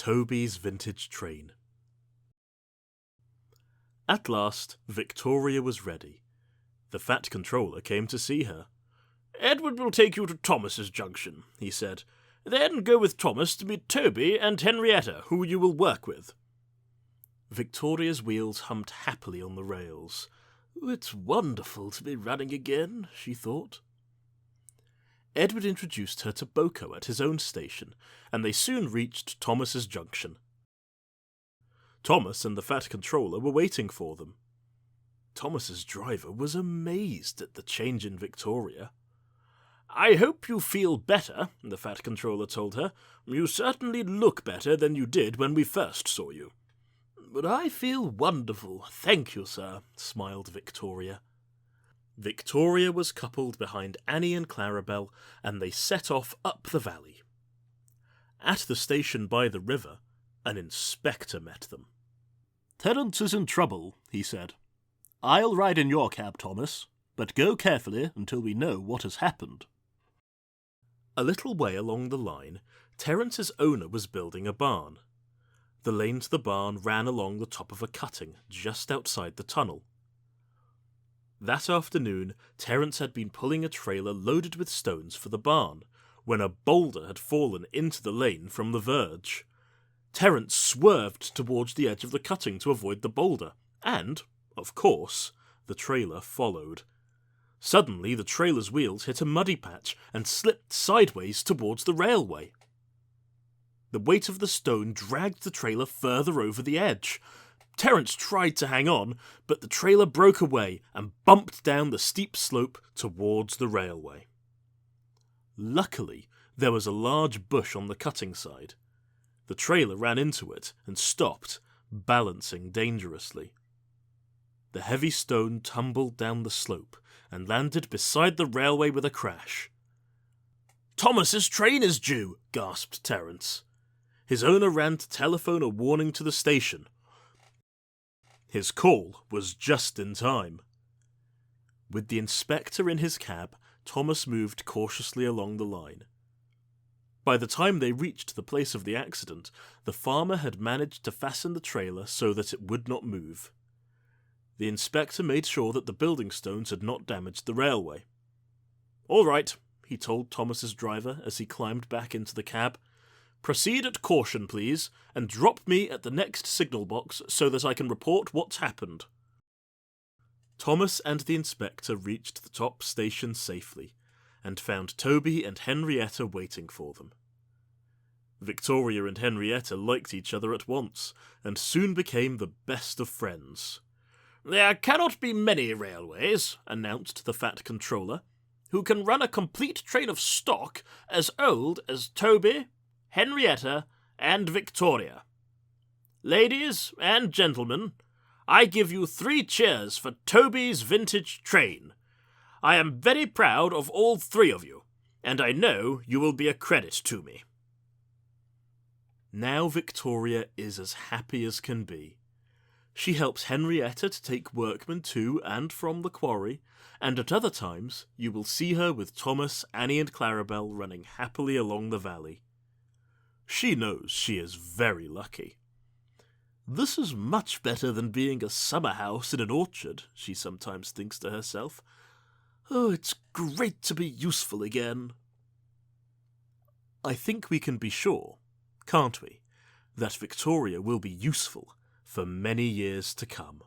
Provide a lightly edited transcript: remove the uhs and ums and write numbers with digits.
Toby's vintage train. At last, Victoria was ready. The Fat Controller came to see her. "Edward will take you to Thomas's junction," he said. "Then go with Thomas to meet Toby and Henrietta, who you will work with." Victoria's wheels hummed happily on the rails. "It's wonderful to be running again," she thought. Edward introduced her to Boko at his own station, and they soon reached Thomas's junction. Thomas and the Fat Controller were waiting for them. Thomas's driver was amazed at the change in Victoria. "I hope you feel better," the Fat Controller told her. "You certainly look better than you did when we first saw you." "But I feel wonderful, thank you, sir," smiled Victoria. Victoria was coupled behind Annie and Clarabelle, and they set off up the valley. At the station by the river, an inspector met them. "Terence is in trouble," he said. "I'll ride in your cab, Thomas, but go carefully until we know what has happened." A little way along the line, Terence's owner was building a barn. The lane to the barn ran along the top of a cutting just outside the tunnel. That afternoon, Terence had been pulling a trailer loaded with stones for the barn, when a boulder had fallen into the lane from the verge. Terence swerved towards the edge of the cutting to avoid the boulder, and, of course, the trailer followed. Suddenly, the trailer's wheels hit a muddy patch and slipped sideways towards the railway. The weight of the stone dragged the trailer further over the edge. Terence tried to hang on, but the trailer broke away and bumped down the steep slope towards the railway. Luckily, there was a large bush on the cutting side. The trailer ran into it and stopped, balancing dangerously. The heavy stone tumbled down the slope and landed beside the railway with a crash. "Thomas's train is due," gasped Terence. His owner ran to telephone a warning to the station. His call was just in time. With the inspector in his cab, Thomas moved cautiously along the line. By the time they reached the place of the accident, the farmer had managed to fasten the trailer so that it would not move. The inspector made sure that the building stones had not damaged the railway. "All right," he told Thomas's driver as he climbed back into the cab. "Proceed at caution, please, and drop me at the next signal box so that I can report what's happened." Thomas and the inspector reached the top station safely, and found Toby and Henrietta waiting for them. Victoria and Henrietta liked each other at once, and soon became the best of friends. "There cannot be many railways," announced the Fat Controller, "who can run a complete train of stock as old as Toby, Henrietta, and Victoria. Ladies and gentlemen, I give you 3 cheers for Toby's vintage train. I am very proud of all 3 of you, and I know you will be a credit to me." Now Victoria is as happy as can be. She helps Henrietta to take workmen to and from the quarry, and at other times you will see her with Thomas, Annie and Clarabelle running happily along the valley. She knows she is very lucky. "This is much better than being a summer house in an orchard," she sometimes thinks to herself. "Oh, it's great to be useful again." I think we can be sure, can't we, that Victoria will be useful for many years to come.